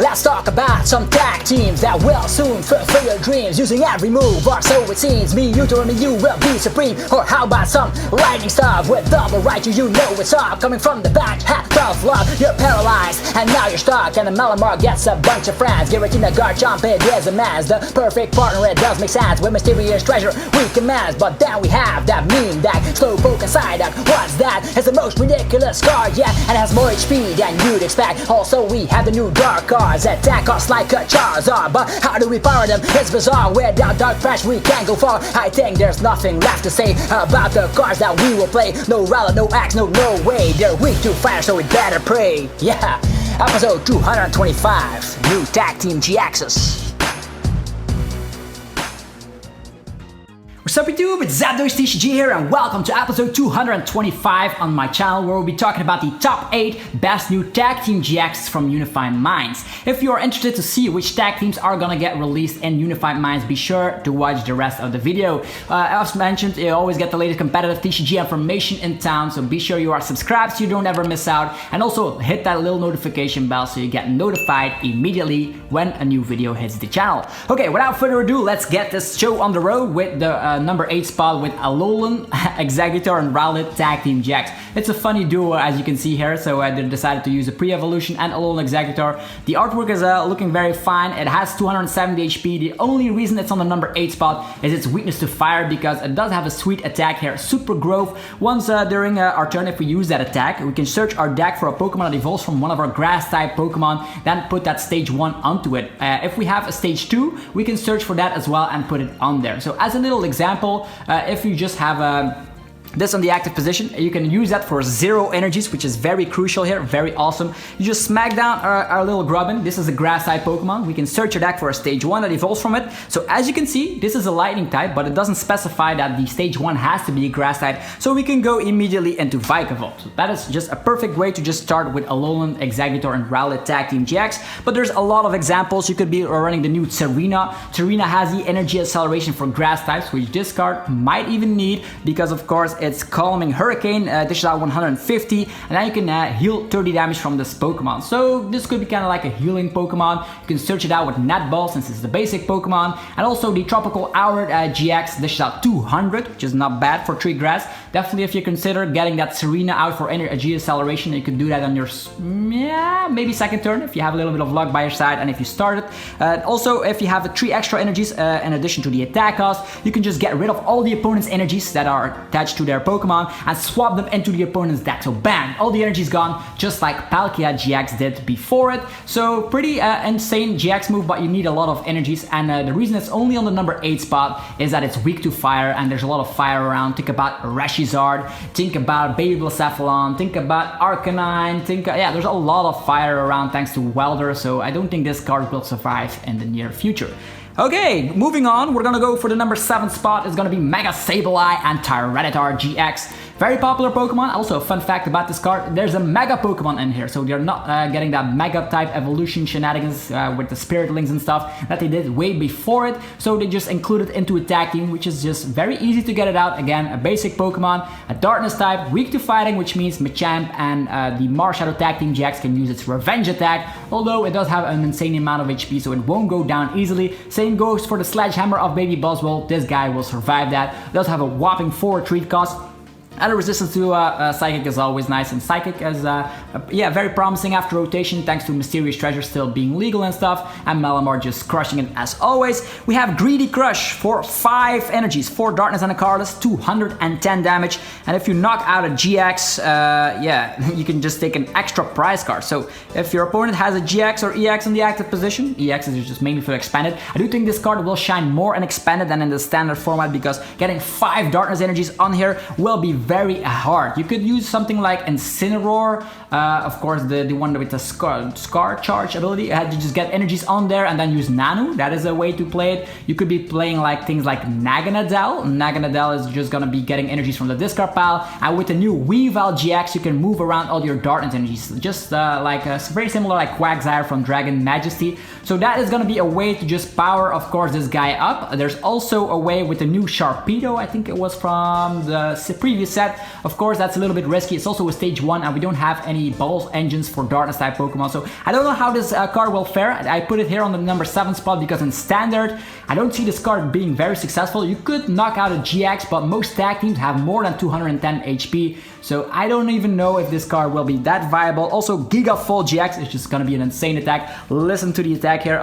let's talk about some tag teams that will soon fulfill your dreams. Using every move, or so it seems. Mewtwo and Mew will be supreme. Or how about some lightning stuff with double Raichu? You know it's up. Coming from the back, half tough love. You're paralyzed, and now you're stuck. And the Alolan gets a bunch of friends. Giratina Garchomp is a man's the perfect partner. It does make sense with mysterious treasure we can manage. But then we have that mean deck, Slowpoke Psyduck. What's that? It's the most ridiculous card yet, and has more HP than you'd expect. Also, we have the new dark cards that attack us like a Charizard. But how do we power them? It's bizarre. Without Dark Fresh, we can't go far. I think there's nothing left to say about the cards that we will play. No Rowlet, no Axe, no way. They're weak to fire, so we better pray. Yeah, episode 225, new tag team GXs. What's up YouTube, it's Deoxys here and welcome to episode 225 on my channel, where we'll be talking about the top 8 best new tag team GXs from Unified Minds. If you are interested to see which tag teams are gonna get released in Unified Minds, be sure to watch the rest of the video. As mentioned, you always get the latest competitive TCG information in town, so be sure you are subscribed so you don't ever miss out, and also hit that little notification bell so you get notified immediately when a new video hits the channel. Okay, without further ado, let's get this show on the road with the number 8 spot with Alolan, Exeggutor and Rowlet Tag Team GX. It's a funny duo as you can see here, so they decided to use a pre-evolution and Alolan Exeggutor. The artwork is looking very fine. It has 270 HP. The only reason it's on the number 8 spot is its weakness to fire, because it does have a sweet attack here, Super Growth. Once during our turn, if we use that attack, we can search our deck for a Pokemon that evolves from one of our grass type Pokemon, then put that stage 1 onto it. If we have a stage 2, we can search for that as well and put it on there. So as a little example, if you just have this on the active position, you can use that for 0 energies, which is very crucial here, very awesome. You just smack down our little Grubbin. This is a grass type Pokemon. We can search your deck for a stage 1 that evolves from it. So as you can see, this is a lightning type, but it doesn't specify that the stage 1 has to be a grass type. So we can go immediately into Vikavolt. So that is just a perfect way to just start with Alolan, Exeggutor and Rowlet Tag Team GX. But there's a lot of examples. You could be running the new Tyranitar. Tyranitar has the energy acceleration for grass types, which this card might even need, because of course it's Calming Hurricane, dishes out 150, and then you can heal 30 damage from this Pokemon. So this could be kind of like a healing Pokemon. You can search it out with Net Ball since it's the basic Pokemon. And also the Tropical Hour GX dishes out 200, which is not bad for tree grass. Definitely if you consider getting that Serena out for energy acceleration, you could do that on your maybe second turn if you have a little bit of luck by your side and if you start it. Also, if you have the 3 extra energies in addition to the attack cost, you can just get rid of all the opponent's energies that are attached to their Pokemon and swap them into the opponent's deck. So bam, all the energy's gone, just like Palkia GX did before it. So pretty insane GX move, but you need a lot of energies, and the reason it's only on the number 8 spot is that it's weak to fire, and there's a lot of fire around. Think about Rashizard, think about Baby Blacephalon, think about Arcanine, there's a lot of fire around thanks to Welder, so I don't think this card will survive in the near future. Okay, moving on, we're gonna go for the number 7 spot. It's gonna be Mega Sableye and Tyranitar GX. Very popular Pokemon. Also, a fun fact about this card, there's a Mega Pokemon in here, so they're not getting that Mega type evolution shenanigans with the Spirit Links and stuff that they did way before it. So they just included into a tag team, which is just very easy to get it out. Again, a basic Pokemon, a Darkness type, weak to fighting, which means Machamp and the Marshadow Tag Team GX can use its Revenge attack, although it does have an insane amount of HP, so it won't go down easily. Same goes for the Sledgehammer of Baby Buzzwole. This guy will survive that. It does have a whopping 4 retreat cost. And the resistance to Psychic is always nice, and Psychic is very promising after rotation thanks to Mysterious Treasure still being legal and stuff, and Malamar just crushing it as always. We have Greedy Crush for 5 energies, 4 Darkness and a Careless, 210 damage, and if you knock out a GX, you can just take an extra prize card. So if your opponent has a GX or EX in the active position, EX is just mainly for expanded, I do think this card will shine more in expanded than in the standard format, because getting 5 Darkness energies on here will be very hard. You could use something like Incineroar, of course the one with the Scar Charge ability. You just get energies on there and then use Nanu. That is a way to play it. You could be playing like things like Naganadel. Naganadel is just gonna be getting energies from the discard pile, and with the new Weavile GX you can move around all your Darkness energies, just very similar like Quagsire from Dragon Majesty. So that is gonna be a way to just power, of course, this guy up. There's also a way with the new Sharpedo, I think it was from the previous set, set. Of course, that's a little bit risky. It's also a stage 1 and we don't have any bubble engines for darkness type Pokemon. So I don't know how this card will fare. I put it here on the number 7 spot because in standard, I don't see this card being very successful. You could knock out a GX, but most tag teams have more than 210 HP. So I don't even know if this card will be that viable. Also, Giga Full GX is just gonna be an insane attack. Listen to the attack here.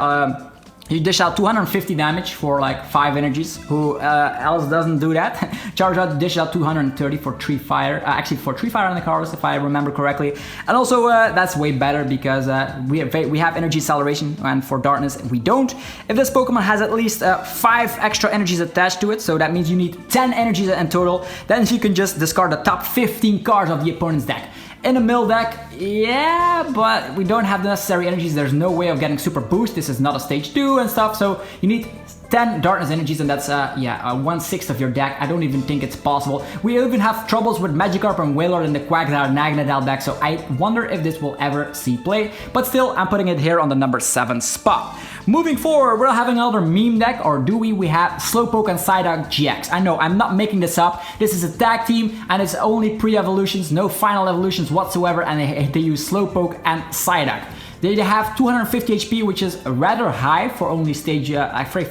You dish out 250 damage for like 5 energies. Who else doesn't do that? Charizard dish out 230 for 3 fire. Actually, for 3 fire on the cards, if I remember correctly. And also, that's way better because we have energy acceleration, and for darkness we don't. If this Pokemon has at least 5 extra energies attached to it, so that means you need 10 energies in total, then you can just discard the top 15 cards of the opponent's deck. In a mill deck, yeah, but we don't have the necessary energies. There's no way of getting super boost. This is not a stage 2 and stuff, so you need 10 darkness energies, and that's 1/6 of your deck. I don't even think it's possible. We even have troubles with Magikarp and Wailord in the Quagsire Naganadel deck, so I wonder if this will ever see play. But still, I'm putting it here on the number 7 spot. Moving forward, we're having another meme deck, or do we? We have Slowpoke and Psyduck GX. I know, I'm not making this up. This is a tag team, and it's only pre-evolutions, no final evolutions whatsoever, and they use Slowpoke and Psyduck. They have 250 HP, which is rather high for only stage,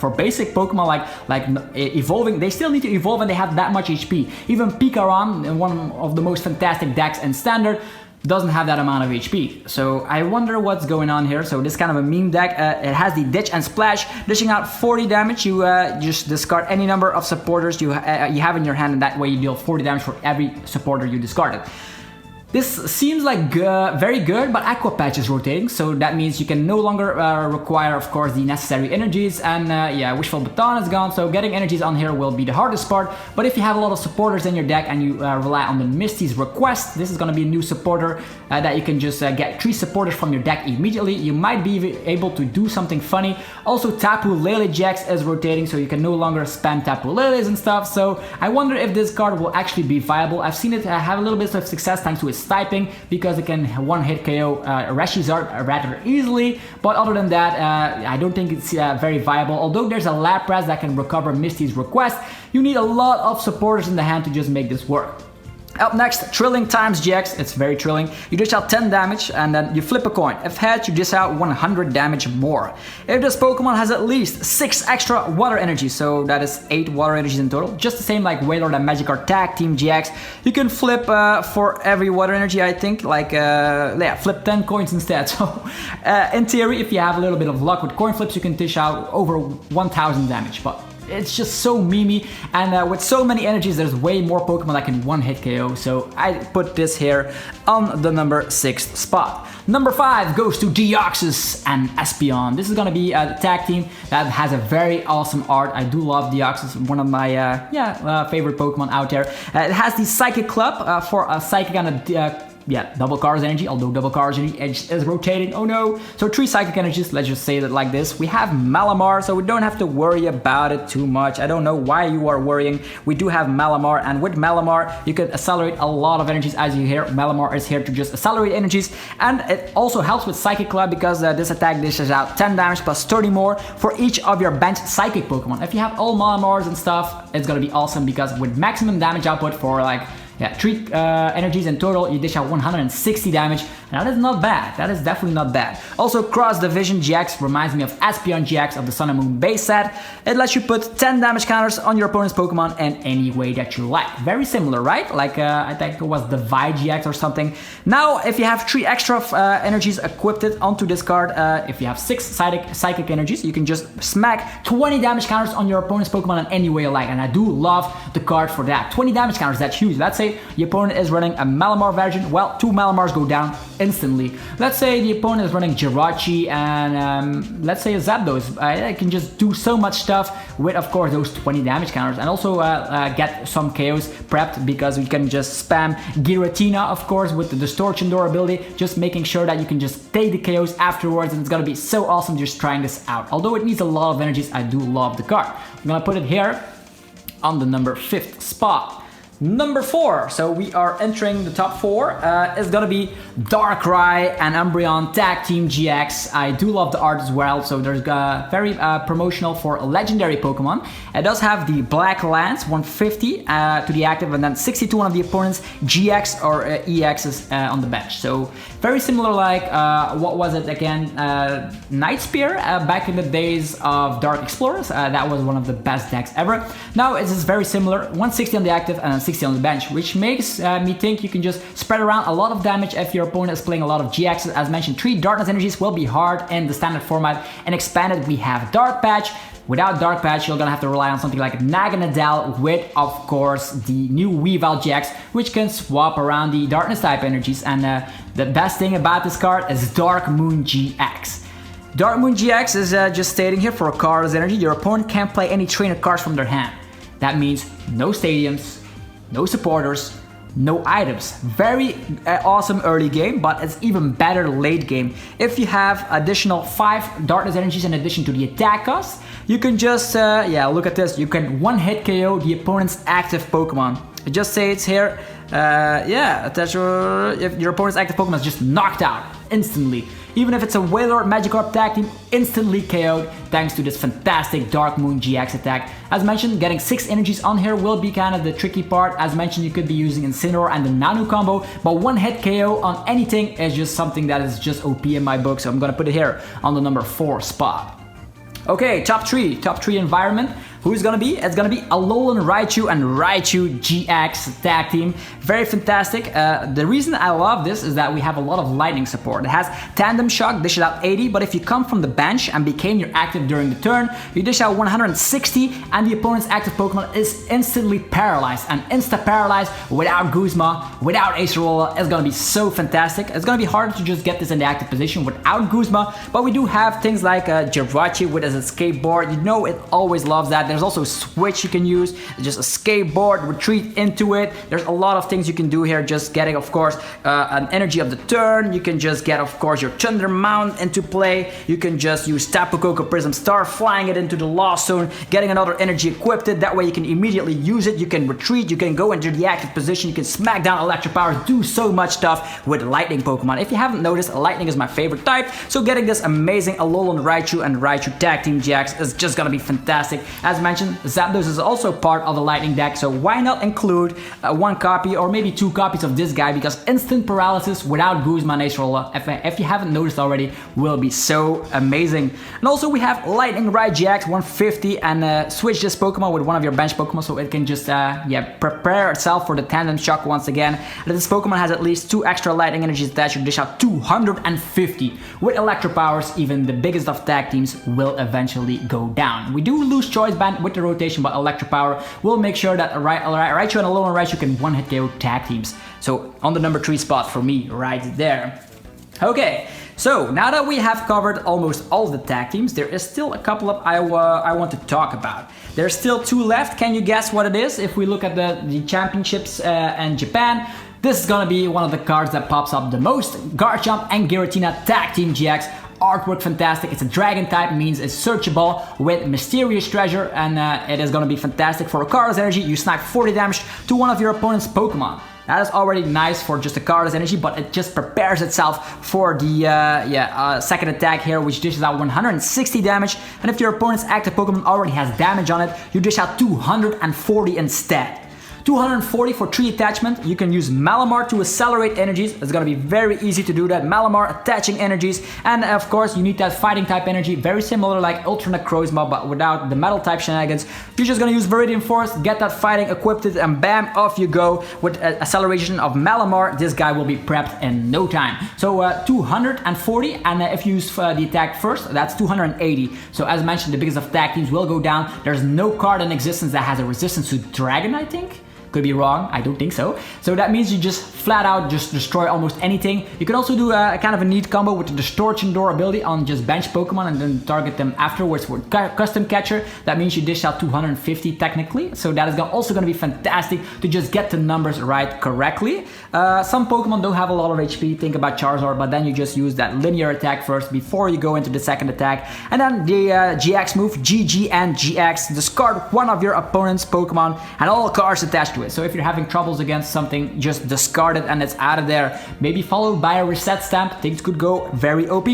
for basic Pokemon like evolving. They still need to evolve and they have that much HP. Even Pikarom, one of the most fantastic decks in standard, doesn't have that amount of HP. So I wonder what's going on here. So this kind of a meme deck, it has the Ditch and Splash, dishing out 40 damage. You just discard any number of supporters you have in your hand, and that way you deal 40 damage for every supporter you discarded. This seems like very good, but Aqua Patch is rotating, so that means you can no longer require, of course, the necessary energies, and yeah, Wishful Baton is gone, so getting energies on here will be the hardest part. But if you have a lot of supporters in your deck and you rely on the Misty's Request, this is going to be a new supporter that you can just get 3 supporters from your deck immediately. You might be able to do something funny. Also, Tapu Lele GX is rotating, so you can no longer spam Tapu Leles and stuff, so I wonder if this card will actually be viable. I've seen it have a little bit of success thanks to its typing, because it can one-hit KO Reshizard rather easily, but other than that, I don't think it's very viable. Although there's a Lapras that can recover Misty's Request, you need a lot of supporters in the hand to just make this work. Up next, Trilling Times GX. It's very trilling. You dish out 10 damage and then you flip a coin. If heads, you dish out 100 damage more. If this Pokemon has at least 6 extra water energies, so that is 8 water energies in total, just the same like Wailord and Magikarp Tag Team GX, you can flip for every water energy, I think, like, yeah, flip 10 coins instead. So, in theory, if you have a little bit of luck with coin flips, you can dish out over 1000 damage, but it's just so memey, and with so many energies, there's way more Pokemon that can one-hit KO, so I put this here on the number 6th spot. Number 5 goes to Deoxys and Espeon. This is gonna be a tag team that has a very awesome art. I do love Deoxys, one of my favorite Pokemon out there. It has the Psychic Club for a Psychic and a double Cars energy, although double Cars energy is rotating, oh no. So 3 psychic energies, let's just say that like this. We have Malamar, so we don't have to worry about it too much. I don't know why you are worrying. We do have Malamar, and with Malamar, you can accelerate a lot of energies. As you hear, Malamar is here to just accelerate energies, and it also helps with Psychic Club because this attack dishes out 10 damage plus 30 more for each of your bench Psychic Pokemon. If you have all Malamars and stuff, it's gonna be awesome because with maximum damage output for like 3 energies in total, you dish out 160 damage. Now that is not bad, that is definitely not bad. Also, Cross Division GX reminds me of Espeon GX of the Sun and Moon base set. It lets you put 10 damage counters on your opponent's Pokemon in any way that you like. Very similar, right? Like, I think it was Divide GX or something. Now, if you have 3 extra energies equipped onto this card, if you have 6 psychic energies, you can just smack 20 damage counters on your opponent's Pokemon in any way you like. And I do love the card for that. 20 damage counters, that's huge. Let's say the opponent is running a Malamar version, well, 2 Malamars go down instantly. Let's say the opponent is running Jirachi and let's say a Zapdos. I can just do so much stuff with, of course, those 20 damage counters, and also get some KOs prepped because we can just spam Giratina, of course, with the Distortion Door ability, just making sure that you can just take the KOs afterwards, and it's gonna be so awesome just trying this out. Although it needs a lot of energies, I do love the card. I'm gonna put it here on the number 5th spot. Number 4, so we are entering the top 4, is gonna be Darkrai and Umbreon Tag Team GX. I do love the art as well, so there's very promotional for legendary Pokemon. It does have the Black Lance 150 to the active, and then 62 of the opponent's GX or EXs on the bench. So very similar, like what was it again? Night Spear back in the days of Dark Explorers. That was one of the best decks ever. Now it is very similar, 160 on the active and 60 on the bench, which makes me think you can just spread around a lot of damage if your opponent is playing a lot of GXs. As mentioned, 3 Darkness Energies will be hard in the standard format, and expanded we have Dark Patch. Without Dark Patch, you're gonna have to rely on something like Naganadel with, of course, the new Weavile GX, which can swap around the Darkness type energies. And the best thing about this card is Dark Moon GX. Dark Moon GX is just stating here, for a card's energy, your opponent can't play any trainer cards from their hand. That means no stadiums, no supporters, no items. Very awesome early game, but it's even better late game. If you have additional 5 Darkness Energies in addition to the attack cost, you can just, look at this. You can one-hit KO the opponent's active Pokemon. It just says here, if your opponent's active Pokemon is just knocked out instantly. Even if it's a Wailord Magikarp tag team, instantly KO'd thanks to this fantastic Dark Moon GX attack. As mentioned, getting 6 energies on here will be kind of the tricky part. As mentioned, you could be using Incineroar and the Nanu combo, but one-hit KO on anything is just something that is just OP in my book, so I'm gonna put it here on the number 4 spot. Okay, top 3 environment. Who's gonna be? It's gonna be Alolan Raichu and Raichu GX tag team. Very fantastic. The reason I love this is that we have a lot of lightning support. It has Tandem Shock, dishes out 80, but if you come from the bench and became your active during the turn, you dish out 160 and the opponent's active Pokemon is instantly paralyzed. And insta-paralyzed without Guzma, without Acerola, is gonna be so fantastic. It's gonna be hard to just get this in the active position without Guzma, but we do have things like Jirachi with his escape board. You know it always loves that. There's also a switch you can use, just a skateboard, retreat into it. There's a lot of things you can do here, just getting, of course, an energy of the turn. You can just get, of course, your Thunder Mount into play. You can just use Tapu Koko Prism Star, flying it into the Lost Zone, getting another energy equipped. That way you can immediately use it. You can retreat, you can go into the active position, you can smack down Electric Powers, do so much stuff with Lightning Pokemon. If you haven't noticed, Lightning is my favorite type, so getting this amazing Alolan Raichu and Raichu Tag Team GX is just gonna be fantastic. As mentioned, Zapdos is also part of the Lightning deck, so why not include 1 copy or maybe 2 copies of this guy, because instant paralysis without Guzma and Acerola, if you haven't noticed already, will be so amazing. And also we have Lightning Ride GX 150, and switch this Pokemon with one of your bench Pokemon so it can just prepare itself for the Tandem Shock once again. And this Pokemon has at least 2 extra Lightning Energies attached. You dish out 250. With Electro Powers, even the biggest of tag teams will eventually go down. We do lose Choice Band with the rotation, but Electro Power will make sure that Raichu and Alolan Raichu can one-hit KO tag teams. So on the number 3 spot for me right there. Okay, so now that we have covered almost all the tag teams, there is still a couple of I want to talk about. There's still 2 left. Can you guess what it is? If we look at the championships in Japan, this is gonna be one of the cards that pops up the most. Garchomp and Giratina Tag Team GX. Artwork fantastic. It's a dragon type, means it's searchable with Mysterious Treasure, and it is gonna be fantastic for a card's energy. You snipe 40 damage to one of your opponent's Pokemon. That is already nice for just a card's energy, but it just prepares itself for the second attack here, which dishes out 160 damage. And if your opponent's active Pokemon already has damage on it, you dish out 240 instead. 240 for 3 attachment. You can use Malamar to accelerate energies. It's gonna be very easy to do that. Malamar attaching energies, and of course you need that fighting type energy, very similar like Ultra Necrozma, but without the metal type shenanigans. You're just gonna use Viridian Force, get that fighting equipped, and bam, off you go. With acceleration of Malamar, this guy will be prepped in no time. So 240, and if you use the attack first, that's 280. So as mentioned, the biggest of tag teams will go down. There's no card in existence that has a resistance to Dragon, I think. Could be wrong, I don't think so. So that means you just flat out just destroy almost anything. You can also do a kind of a neat combo with the Distortion Door ability on just bench Pokemon and then target them afterwards with Custom Catcher. That means you dish out 250 technically. So that is also going to be fantastic to just get the numbers right correctly. Some Pokemon don't have a lot of HP, think about Charizard, but then you just use that linear attack first before you go into the second attack. And then the GX move, GG and GX, discard one of your opponent's Pokemon and all cards attached to it. So if you're having troubles against something, just discard it and it's out of there. Maybe followed by a reset stamp, things could go very OP.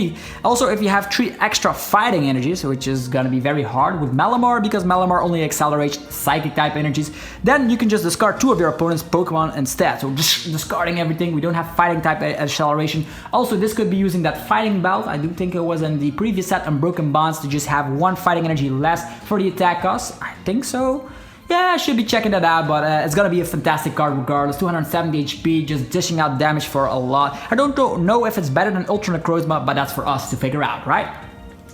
Also, if you have 3 extra fighting energies, which is gonna be very hard with Malamar, because Malamar only accelerates psychic type energies, then you can just discard 2 of your opponent's Pokemon instead. So just discarding everything, we don't have fighting type acceleration. Also, this could be using that fighting belt. I do think it was in the previous set Unbroken Bonds to just have 1 fighting energy less for the attack cost. I think so. Yeah, I should be checking that out, but it's gonna be a fantastic card regardless. 270 HP, just dishing out damage for a lot. I don't know if it's better than Ultra Necrozma, but that's for us to figure out, right?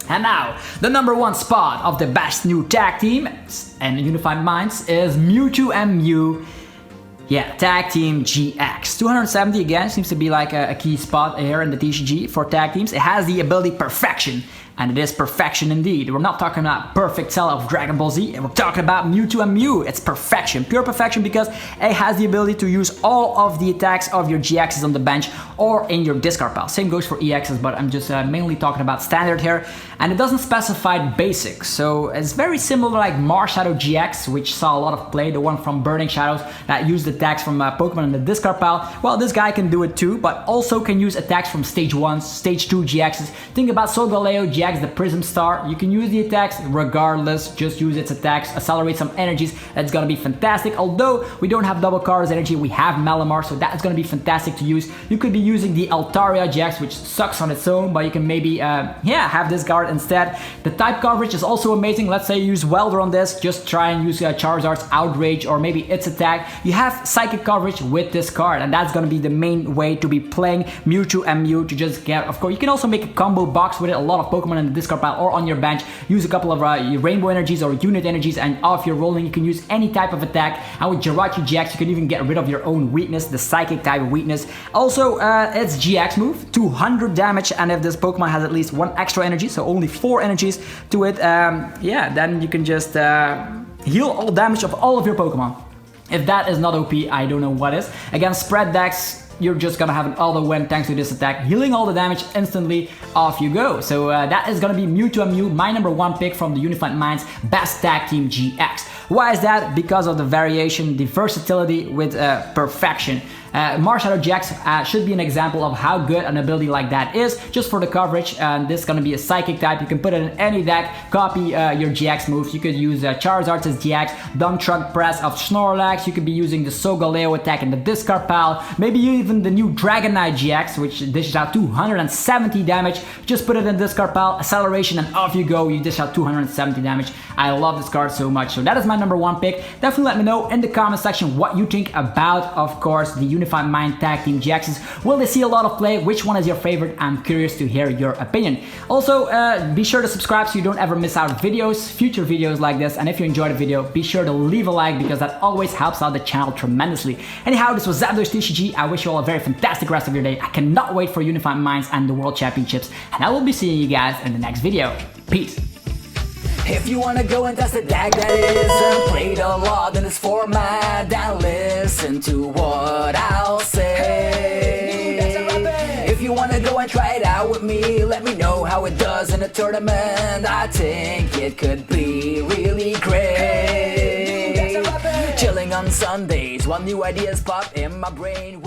And now, the #1 spot of the best new tag team and Unified Minds is Mewtwo Mew. Yeah, Tag Team GX. 270 again seems to be like a key spot here in the TCG for tag teams. It has the ability Perfection, and it is perfection indeed. We're not talking about perfect cell of Dragon Ball Z, we're talking about Mewtwo Mew. It's perfection, pure perfection, because it has the ability to use all of the attacks of your GXs on the bench or in your discard pile. Same goes for EXs, but I'm just mainly talking about standard here. And it doesn't specify basics, so it's very similar like Marshadow GX, which saw a lot of play, the one from Burning Shadows that used attacks from Pokemon in the discard pile. Well, this guy can do it too, but also can use attacks from Stage 1, Stage 2 GXs. Think about Solgaleo GX, the Prism Star. You can use the attacks regardless, just use its attacks, accelerate some energies. That's gonna be fantastic. Although we don't have double Cars energy, we have Malamar, so that's gonna be fantastic to use. You could be using the Altaria GX, which sucks on its own, but you can maybe have this guard instead. The type coverage is also amazing. Let's say you use Welder on this, just try and use Charizard's Outrage or maybe its attack. You have psychic coverage with this card, and that's gonna be the main way to be playing Mewtwo Mew to just get, of course, you can also make a combo box with it, a lot of Pokemon in the discard pile or on your bench. Use a couple of Rainbow energies or unit energies, and off you're rolling. You can use any type of attack, and with Giratina GX, you can even get rid of your own weakness, the psychic type of weakness. Also, its GX move, 200 damage, and if this Pokemon has at least 1 extra energy, so only 4 energies to it, yeah, then you can just heal all damage of all of your Pokemon. If that is not OP, I don't know what is. Against spread decks, you're just gonna have an auto win thanks to this attack, healing all the damage instantly, off you go. So that is gonna be Mewtwo Mew, my #1 pick from the Unified Minds Best Tag Team GX. Why is that? Because of the variation, the versatility with perfection. Marshadow GX should be an example of how good an ability like that is, just for the coverage. And this is going to be a psychic type. You can put it in any deck, copy your GX moves. You could use Charizard's GX, Dump Truck Press of Snorlax. You could be using the Solgaleo attack in the discard pile. Maybe even the new Dragonite GX, which dishes out 270 damage. Just put it in the discard pile, acceleration, and off you go. You dish out 270 damage. I love this card so much. So that is my #1 pick. Definitely let me know in the comment section what you think about, of course, the Unified Mind Tag Team GXs. Will they see a lot of play? Which one is your favorite? I'm curious to hear your opinion. Also, be sure to subscribe so you don't ever miss out future videos like this. And if you enjoyed the video, be sure to leave a like, because that always helps out the channel tremendously. Anyhow, this was Zapdos TCG. I wish you all a very fantastic rest of your day. I cannot wait for Unified Minds and the World Championships. And I will be seeing you guys in the next video. Peace. If you wanna go and test a deck that isn't played a lot in this format, then listen to what I'll say. If you wanna go and try it out with me, let me know how it does in a tournament. I think it could be really great. Chilling on Sundays while new ideas pop in my brain.